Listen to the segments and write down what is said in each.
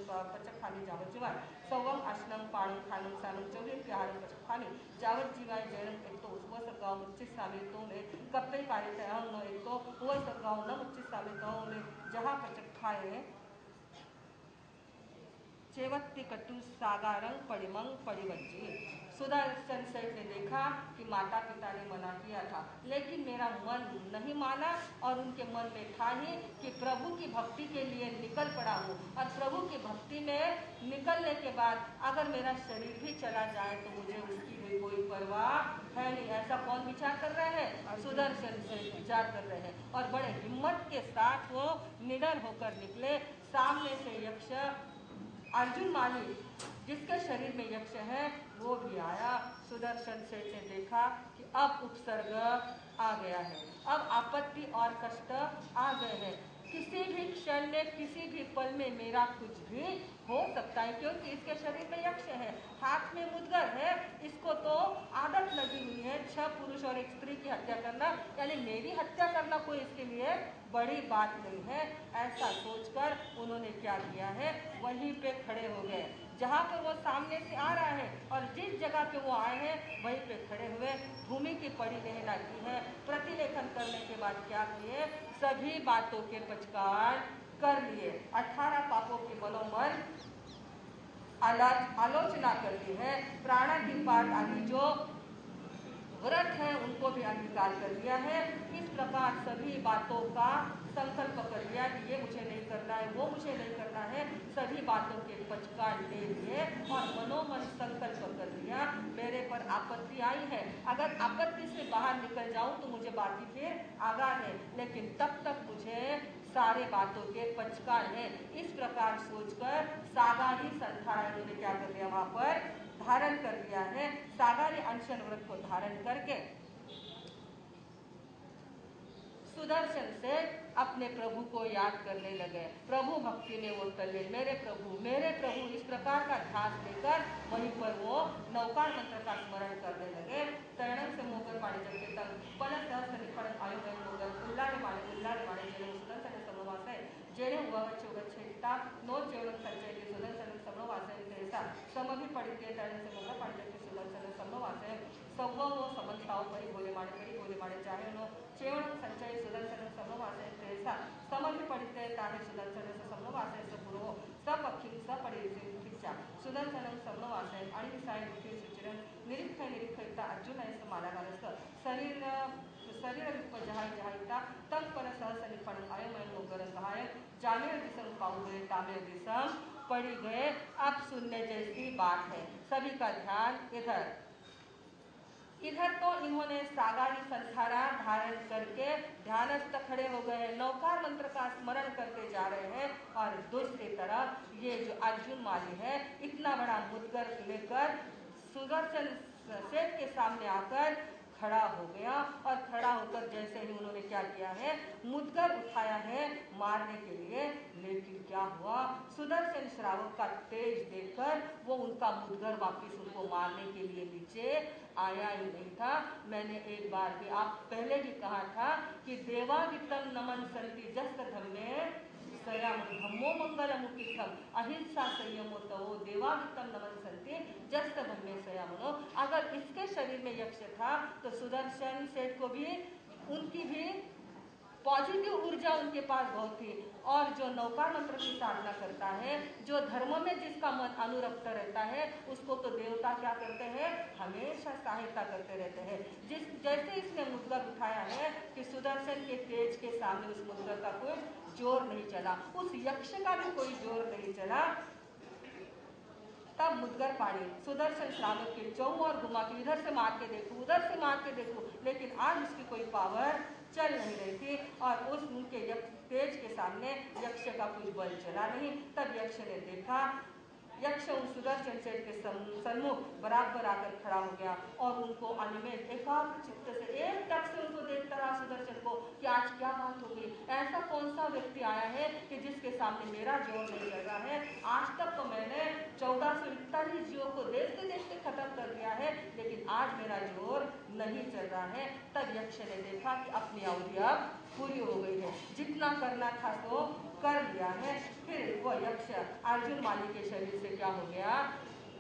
पचखानी जावत जीवाय सवम आसनम पाणम खानम सानम चौधरी प्यारम पचखानी जावत जीवाय जैनम एक तो वो सरगाव मुच्चिस सामी तो में कप्पे पारे थे हम नो एक तो वो सरगाव न मुच्चिस सामी तो में जहाँ पचखाए चेवत्ती कट्टू सागारंग पड़िमंग पड़िवज्जी। सुदर्शन सेठ ने देखा कि माता पिता ने मना किया था, लेकिन मेरा मन नहीं माना और उनके मन में था ही कि प्रभु की भक्ति के लिए निकल पड़ा हूँ और प्रभु की भक्ति में निकलने के बाद अगर मेरा शरीर भी चला जाए तो मुझे उसकी भी कोई परवाह है नहीं। ऐसा कौन विचार कर रहे हैं? सुदर्शन सेठ विचार कर रहे हैं और बड़े हिम्मत के साथ वो निडर होकर निकले। सामने से यक्ष अर्जुन माली जिसके शरीर में यक्ष है वो भी आया। सुदर्शन सेठ ने देखा कि अब उपसर्ग आ गया है, अब आपत्ति और कष्ट आ गए हैं। किसी भी क्षण में किसी भी पल में मेरा कुछ भी हो सकता है, क्योंकि इसके शरीर में यक्ष है, हाथ में मुद्गर है, इसको तो आदत लगी हुई है 6 पुरुष और एक स्त्री की हत्या करना, यानी मेरी हत्या करना कोई इसके लिए बड़ी बात नहीं है। ऐसा सोचकर उन्होंने क्या किया है, वहीं पे खड़े हो गए जहाँ पर वो सामने से आ रहा है और जिस जगह पे वो आए हैं वहीं पे खड़े हुए भूमि की पड़ी लेहना की है। प्रतिलेखन करने के बाद क्या किए, सभी बातों के पचकार कर लिए। 18 पापों की मनोमन आलोचना करती है। प्राणातिपात आदि जो व्रत है उनको भी अंगीकार कर लिया है। इस प्रकार सभी बातों का संकल्प कर लिया कि ये मुझे नहीं करना है, वो मुझे नहीं करना है। सभी बातों के पचकार ले लिए और मनोमन संकल्प कर लिया। मेरे पर आपत्ति आई है, अगर आपत्ति से बाहर निकल जाऊं तो मुझे बाकी फिर आगाह है, लेकिन तब तक मुझे सारे बातों के पचकार है। इस प्रकार सोचकर सागारी संथारा इन्होंने क्या कर लिया, वहां पर धारण कर लिया है। सागारी अनशन व्रत को धारण करके सुदर्शन से अपने प्रभु को याद करने लगे। प्रभु भक्ति में वो तल्लीन, मेरे प्रभु इस प्रकार का ध्यान लेकर वहीं पर वो नौकार मंत्र का स्मरण करने लगे। तरणम से मोगर पाणी जब के तंग पलस सहस्त्र निपण आयुगन मोगर उल्लारे माणे जेने सुदर्शन समवास है जेने हुआ वच्चे नो जेवण संचय के सुदर्शन समवास है तेसा समभि पढ़िते तरण से मोगर पाणी जब के सुदर्शन समवास है सव्वा वो समन्ताओ परि भोले माणे चाहे नो चेवण संचय सुदर्शन समवास है तेसा समभि पढ़िते ताहे सुदर्शन समवास है सपुरो सपक्षी सपरिचा सुदर्शन समवास है आणि साय विखे सुचिरन निरीक्षयता अर्जुन है समालागारस्त शरीर जहायता तंग पर सहस निपण अयमय मोगर सहाय जामेर दिसम पाऊ गए तामेर दिसम पड़ी गए। अब सुनने जैसी बात है, सभी का ध्यान इधर तो इन्होंने सागारी संथारा धारण करके ध्यानस्थ खड़े हो गए हैं, नौकार मंत्र का स्मरण करते जा रहे हैं और दूसरी तरफ ये जो अर्जुन माली है इतना बड़ा मुद्गर लेकर सुदर्शन सेठ के सामने आकर खड़ा हो गया और खड़ा होकर जैसे ही उन्होंने क्या किया है, मुद्गर उठाया है मारने के लिए। लेकिन क्या हुआ, सुदर्शन श्रावक का तेज देखकर वो उनका मुद्गर वापिस उनको मारने के लिए नीचे आया ही नहीं था। मैंने एक बार भी आप पहले भी कहा था कि देवादितम नमन संति जस्त धम्मे सयाम धम्मो मंगल मुखितम अहिंसा संयमो तवो देवादितम नमन संति जस्त धम्मे सयामनो। अगर इसके शरीर में यक्ष था तो सुदर्शन सेठ को भी उनकी भी पॉजिटिव ऊर्जा उनके पास बहुत थी और जो नौकार मंत्र की साधना करता है, जो धर्म में जिसका मन अनुरक्त रहता है, उसको तो देवता क्या करते हैं, हमेशा सहायता करते रहते हैं। जैसे इसने मुद्गर उठाया है कि सुदर्शन के तेज के सामने उस मुद्गर का कुछ जोर नहीं चला, उस यक्ष का भी कोई जोर नहीं चला। तब मुद्गर पाणी सुदर्शन श्रावक के चौ और घुमा के इधर से मार के देखूं उधर से मार के देखूं, लेकिन आज उसकी कोई पावर चल नहीं रही थी और उस उनके तेज के सामने यक्ष का कुछ बल चला नहीं। तब यक्ष ने देखा, यक्ष उन सुदर्शन सेठ के सन्मुख बराबर आकर खड़ा हो गया और उनको अनिमेष एकाग्र चित्त से एक टक से उनको देखता रहा सुदर्शन को कि आज क्या बात हो गई, ऐसा कौन सा व्यक्ति आया है कि जिसके सामने मेरा जोर नहीं चल रहा है। आज तक तो मैंने 1441 जीवों को देखते देखते खत्म कर दिया है, लेकिन आज मेरा जोर नहीं चल रहा है। तब यक्ष ने देखा कि अपनी अवधि अब पूरी हो गई है, जितना करना था तो कर लिया है। फिर वह यक्ष अर्जुन माली के शरीर से क्या हो गया,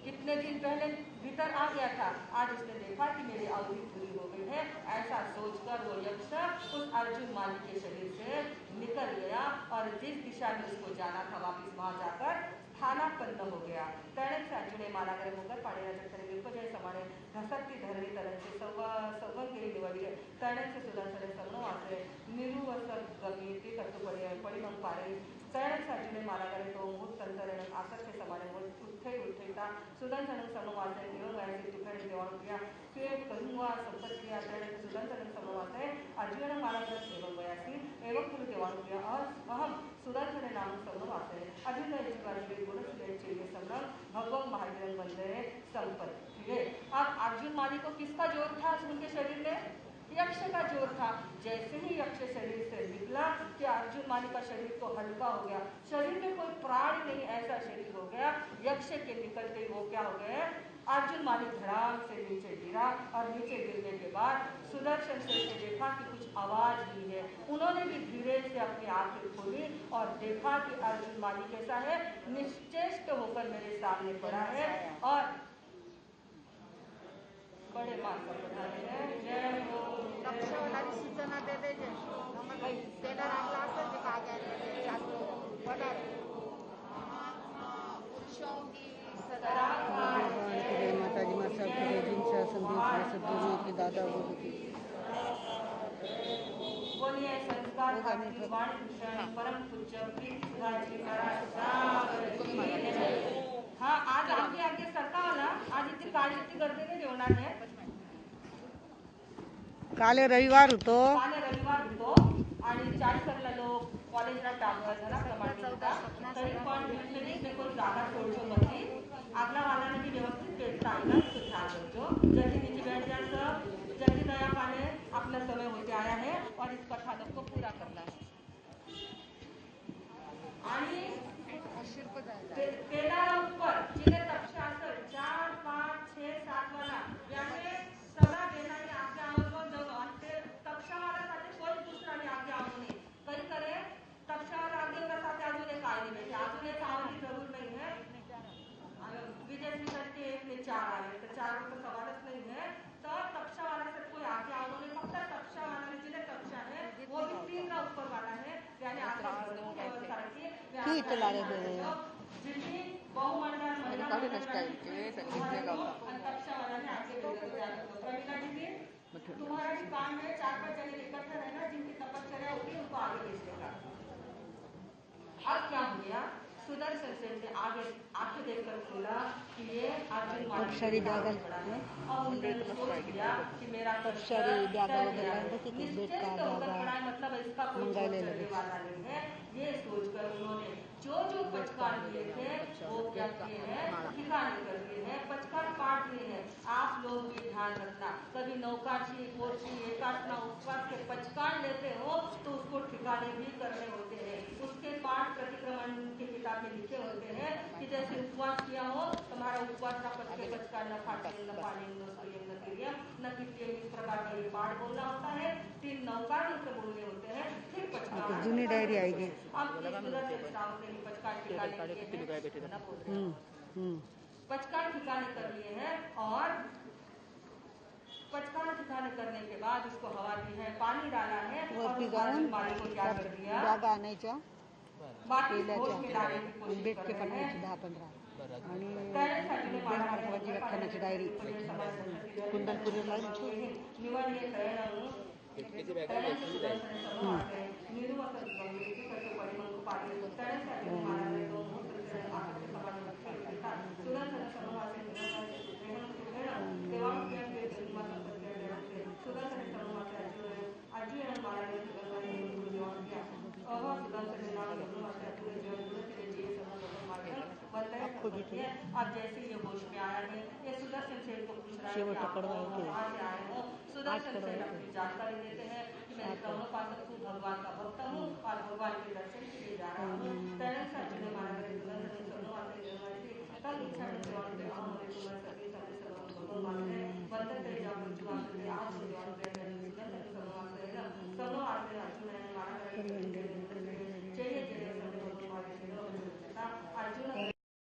कितने दिन पहले भीतर आ गया था, आज उसने देखा कि मेरी अवधि पूरी हो गई है। ऐसा सोचकर वो यक्ष उस अर्जुन माली के शरीर से निकल गया और जिस दिशा में उसको जाना था वापिस वहां जाकर स्थानापन्न हो गया. त्याने अर्जुने मालागरे होकर पाणीराजकडे विपजय समाने घसरती धरणी तरंगचे सौभंगिरी निवडले. त्याने सुदर्शने समनवासे निरुवसक गमी ते कटुपडी मग पारे. त्याने अर्जुने मालागरे तो मूठ तंतरेण आसक्ते समाने उठ्ठेता सुदर्शन समनवासे निवंगायचे तुफेण देवाणुक्रिया ते करुंगा संपत्क्रिया. त्याने सुदर्शन समनवासे अर्जुन मालागरे एवं वयासी एवं कुरु देवाणुक्रिया अहम सुदर्शन नाम समनवासे अर्जुन जीवाजी गुणसले चाहिए समरण भगवान महावीर बंदे संपत्ति. अब अर्जुन माली को किसका जोर था उनके शरीर में, यक्ष का जोर था. जैसे ही यक्ष शरीर से निकला कि अर्जुन माली का शरीर तो हल्का हो गया, शरीर में कोई प्राण नहीं ऐसा शरीर हो गया. यक्ष के निकलते वो क्या हो गए, अर्जुन माली धड़ाम से नीचे गिरा और नीचे गिरने के बाद सुदर्शन से देखा कि कुछ आवाज ही है. उन्होंने भी धीरे से अपनी आंखें खोली और देखा कि अर्जुन माली कैसा है, निश्चेष्ट होकर मेरे सामने पड़ा है और बड़े मान का प्रधान है. जय हो. सूचना दे दीजिए तेरा लागला असं ते काय काय पुरुषों की सदा माता जी माता के जिनसे संदेश सद्गुरु के दादा बोलती बोलिए संस्कार भारती वाणी भूषण परम पूज्य प्रीति सुधाजी महाराज. हाँ, आज आगे आगे सरका वाला आज इतनी काळजी इतनी गर्दी नाही ठेवणार आहे. काले रविवार होतो आणि 40 लोक कॉलेजला टाकत घराप्रमाणे तरी पण इथे कोण जागा सोडतो नव्हती. आपल्या वालाने भी व्यवस्थित पेटता आला तो ध्यान रखो. जल्दी नीचे बैठ जाए, जल्दी दया पाने अपना समय होते आया है और इस कथानक को पूरा करना है. आणि तेनाला ऊपर जिने तपशास्त्र 4, 5, 6, 7 वाला याने सगळा देणारी आज्ञा अवलंबून जगो आणि ते तपशावाल्यासाठी कोण दुसऱ्याने आज्ञा अवलंबून कहीं करे. तपशावाला आज्ञा साथ अजून एक आए नहीं, अजून एक आवधी जरूर नहीं है. विजय के 1 ने 4 आए तो 4 तो सवालच नहीं है. तो तपशावाला से कोई आज्ञा अवलंबून फक्त तपशावाला जिने तपशा है वो भी 3 का ऊपर वाला है यानी आज्ञा व्यवस्था रखी. ठीक लागे दे जितनी बहुमंडल काढून स्टाईल के संगीत गावा तपशावाला आगे प्रवीणा दीदी तुम्हारा भी काम है 4-5 जने इकट्ठा रहना जिनकी तपस्या होगी उनको आगे भेजने का. अब क्या हो गया, सुदर्शन सेन ने आगे आंखें देखकर खोला कि ये अर्जुन तपशारी डागल और उन्होंने सोच लिया कि मेरा तपशारी डागल वगैरह की बेट का डागा मतलब इसका कोई चलने वाला नहीं है. ये सोचकर उन्होंने जो जो पचकार दिए थे वो क्या किए हैं, ठिकाने कर दिए हैं, पचकार काट दिए हैं. आप लोग भी ध्यान रखना, कभी नौकाशी कोशी एकादना उपवास के पचकार लेते हो तो उसको ठिकाने भी करने होते हैं. उसके पाठ प्रतिक्रमण की किताब में लिखे होते हैं कि जैसे उपवास किया हो तुम्हारा उपवास का पचकार न खाते न पानी न सोये न क्रिया न किसी इस प्रकार का ये पाठ बोलना होता है. 3 नौकार से बोलने होते हैं. फिर पचकार जूनी डायरी आएगी. अब पचकार ठिकाने कर लिए हैं और पचकार ठिकाने करने के बाद उसको हवा दी है, पानी डाला है और पानी को क्या कर दिया जागा नहीं चा बाकी घोष में डालने की कोशिश बेट के कर रहे हैं. 10-15 आणि महाराजांची व्याख्यानाची डायरी कुंडलपुरीला निवडले कळणं अब जैसे ये होश में आया है ये सुदर्शन सेन को पूछ रहा है कहाँ से आए हो. सुदर्शन सेन अपनी जानकारी देते हैं कि मैं भगवान का भक्त हूँ और भगवान के दर्शन के लिए जा रहा हूँ.